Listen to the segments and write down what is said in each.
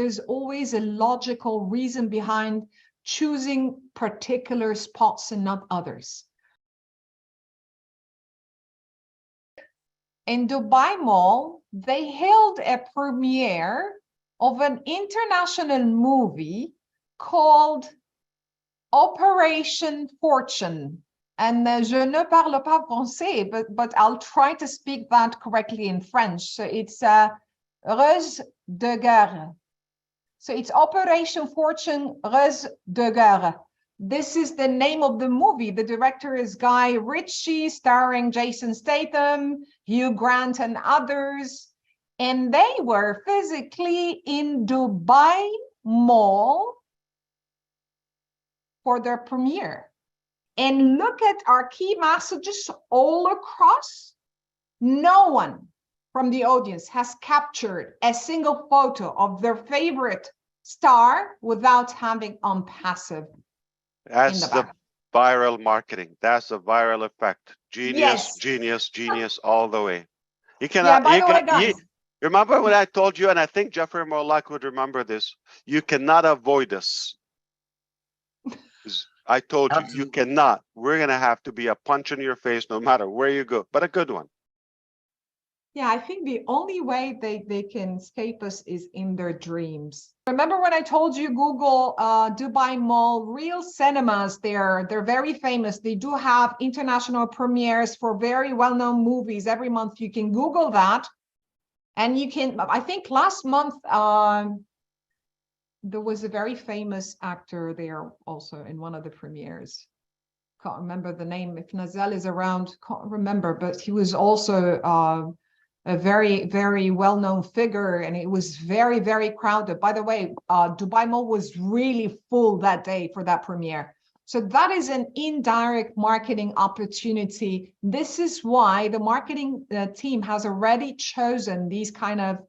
There's always a logical reason behind choosing particular spots and not others. In Dubai Mall, they held a premiere of an international movie called Operation Fortune. And je ne parle pas français, but I'll try to speak that correctly in French. So it's Ruse de Guerre. So it's Operation Fortune, Ruse de Guerre. This is the name of the movie. The director is Guy Ritchie, starring Jason Statham, Hugh Grant, and others. And they were physically in Dubai Mall for their premiere. And look at our key messages all across. No one from the audience has captured a single photo of their favorite star without having on passive. That's the viral marketing. That's the viral effect. Genius, yes. genius, all the way. You cannot. Yeah, by the way, guys. Remember when I told you, and I think Jeffrey Morlock would remember this. You cannot avoid us. I told you, you cannot. We're gonna have to be a punch in your face no matter where you go, but a good one. Yeah, I think the only way they can escape us is in their dreams. Remember when I told you Google Dubai Mall, real cinemas there, they're very famous. They do have international premieres for very well-known movies every month. You can Google that. And you can, I think last month, there was a very famous actor there also in one of the premieres. Can't remember the name. If Nazel is around, can't remember, but he was also a very, very well-known figure, and it was very, very crowded. By the way, Dubai Mall was really full that day for that premiere. So that is an indirect marketing opportunity. This is why the marketing team has already chosen these kind of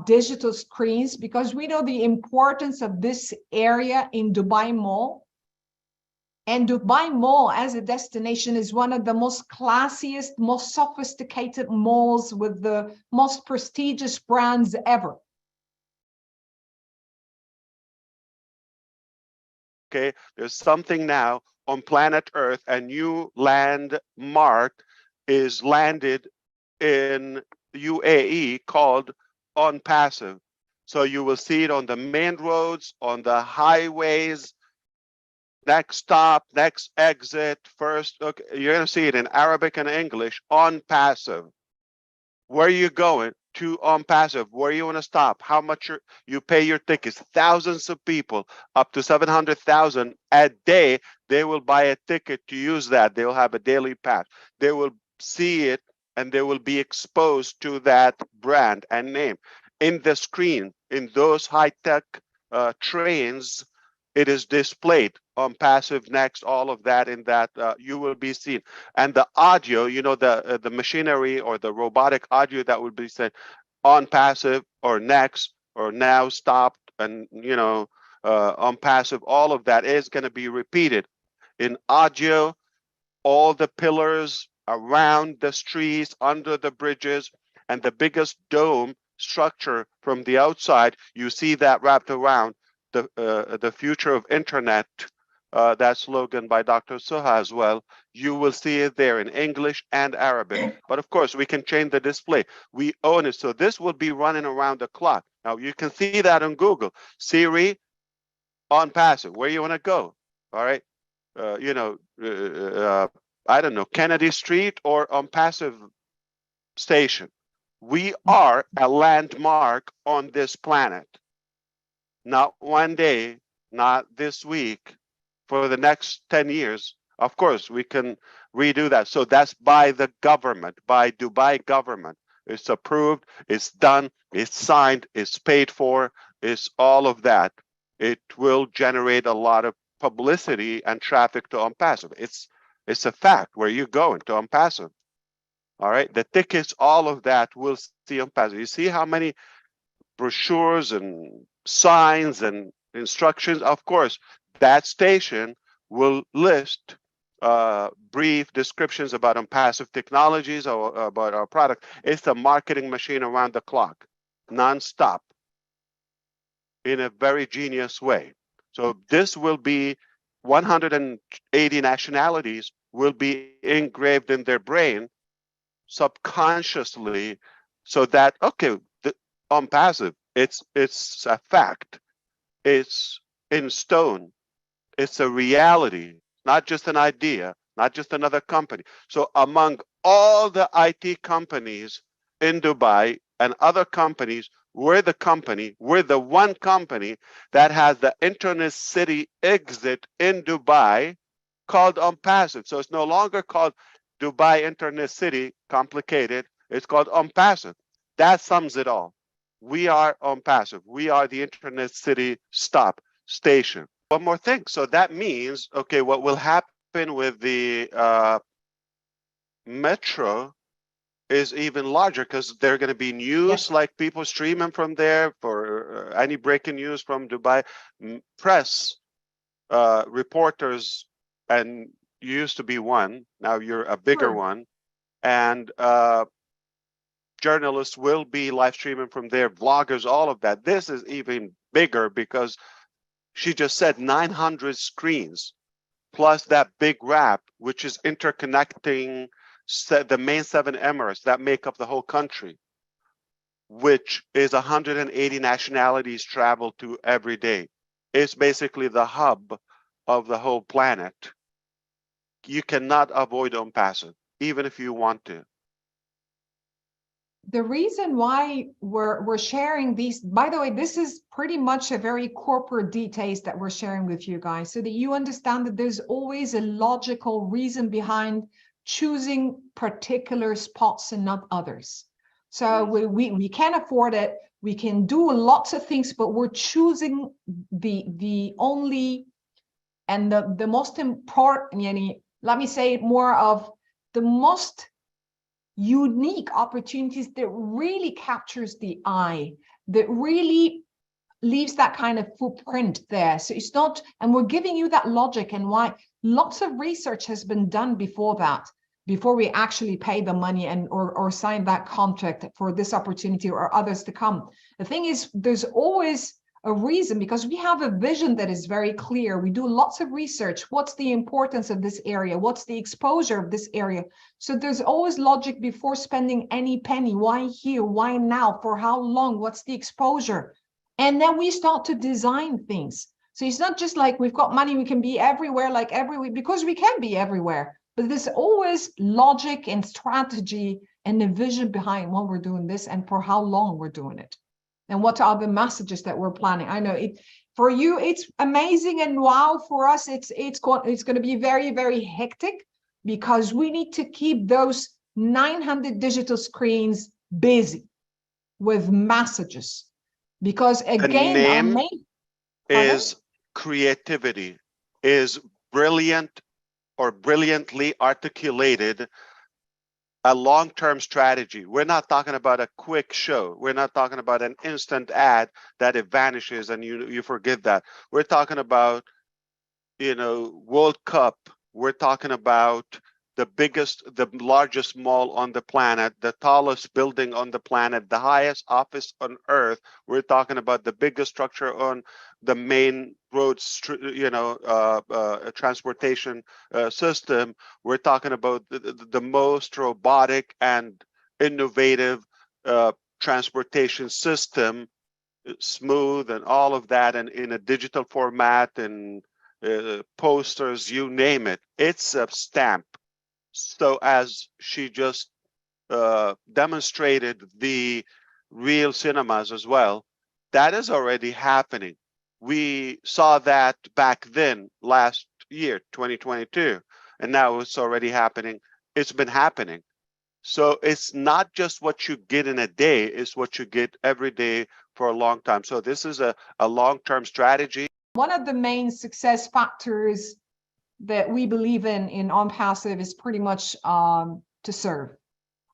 digital screens, because we know the importance of this area in Dubai Mall. And Dubai Mall as a destination is one of the most classiest, most sophisticated malls with the most prestigious brands ever. Okay, there's something now on planet Earth, a new landmark is landed in UAE called OnPassive. So you will see it on the main roads, on the highways, next stop, next exit, first. Okay, you're going to see it in Arabic and English, OnPassive. Where are you going? To OnPassive. Where you want to stop? How much you pay your tickets? Thousands of people, up to 700,000 a day, they will buy a ticket to use that. They will have a daily pass. They will see it and they will be exposed to that brand and name. In the screen, in those high-tech trains, it is displayed OnPassive next, all of that in that you will be seen. And the audio, you know, the machinery or the robotic audio that will be said OnPassive or next or now stopped, and you know, OnPassive, all of that is going to be repeated in audio. All the pillars around the streets, under the bridges, and the biggest dome structure from the outside, you see that wrapped around the future of internet, that slogan by Dr. Suha as well. You will see it there in English and Arabic. But of course, we can change the display. We own it. So this will be running around the clock. Now you can see that on Google. Siri, OnPassive, where you want to go. All right. You know, I don't know, Kennedy Street or OnPassive station. We are a landmark on this planet. Not one day, not this week, for the next 10 years. Of course, we can redo that. So that's by the government, by Dubai government. It's approved, it's done, it's signed, it's paid for, it's all of that. It will generate a lot of publicity and traffic to OnPassive. It's a fact. Where you going to OnPassive? All right, the tickets, all of that will see OnPassive. You see how many brochures and signs and instructions? Of course, that station will list brief descriptions about OnPassive technologies or about our product. It's a marketing machine around the clock, non-stop. in a very genius way. So this will be 180 nationalities will be engraved in their brain subconsciously, so that, okay, on passive, it's a fact, it's in stone, it's a reality, not just an idea, not just another company. So among all the IT companies in Dubai and other companies, we're the one company that has the Internet City exit in Dubai called OnPassive. So it's no longer called Dubai Internet City, complicated. It's called OnPassive. That sums it all. We are OnPassive. We are the Internet City stop station. One more thing. So that means, okay, what will happen with the metro is even larger, because there are going to be news, Yes. like people streaming from there for any breaking news from Dubai, press, reporters, and you used to be one, now you're a bigger Sure. one, and journalists will be live streaming from there, vloggers, all of that. This is even bigger because she just said 900 screens plus that big wrap, which is interconnecting the main 7 emirates that make up the whole country, which is 180 nationalities travel to every day. It's basically the hub of the whole planet. You cannot avoid OnPassive, even if you want to. The reason why we're sharing these, by the way, this is pretty much a very corporate details that we're sharing with you guys, so that you understand that there's always a logical reason behind choosing particular spots and not others. So we can afford it, we can do lots of things, but we're choosing the only and the most important, let me say it more of the most unique opportunities that really captures the eye, that really leaves that kind of footprint there. So it's not, and we're giving you that logic and why lots of research has been done before that, before we actually pay the money and or sign that contract for this opportunity or others to come. The thing is, there's always a reason, because we have a vision that is very clear. We do lots of research. What's the importance of this area? What's the exposure of this area? So there's always logic before spending any penny. Why here? Why now? For how long? What's the exposure? And then we start to design things. So it's not just like we've got money, we can be everywhere, like everywhere, because we can be everywhere. But there's always logic and strategy and a vision behind when we're doing this and for how long we're doing it. And what are the messages that we're planning? I know it for you, it's amazing, and wow, for us, it's going to be very, very hectic, because we need to keep those 900 digital screens busy with messages. Because again, the our name main is creativity, is brilliant or brilliantly articulated, a long-term strategy. We're not talking about a quick show. We're not talking about an instant ad that it vanishes and you forget that. We're talking about, World Cup. We're talking about the largest mall on the planet, the tallest building on the planet, the highest office on earth. We're talking about the biggest structure on the main roads, transportation system. We're talking about the most robotic and innovative transportation system, smooth and all of that, and in a digital format and posters, you name it. It's a stamp. So as she just demonstrated the real cinemas as well, that is already happening. We saw that back then, last year, 2022, and now it's already happening. It's been happening. So it's not just what you get in a day, it's what you get every day for a long time. So this is a long-term strategy. One of the main success factors that we believe in OnPassive is pretty much to serve.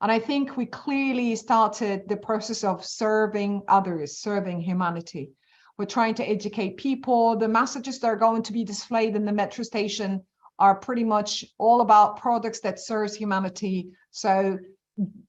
And I think we clearly started the process of serving others, serving humanity. We're trying to educate people. The messages that are going to be displayed in the metro station are pretty much all about products that serves humanity. So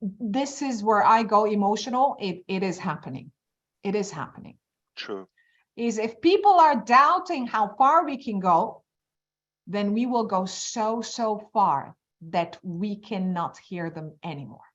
this is where I go emotional. It is happening. It is happening. True. is if people are doubting how far we can go, then we will go so far that we cannot hear them anymore.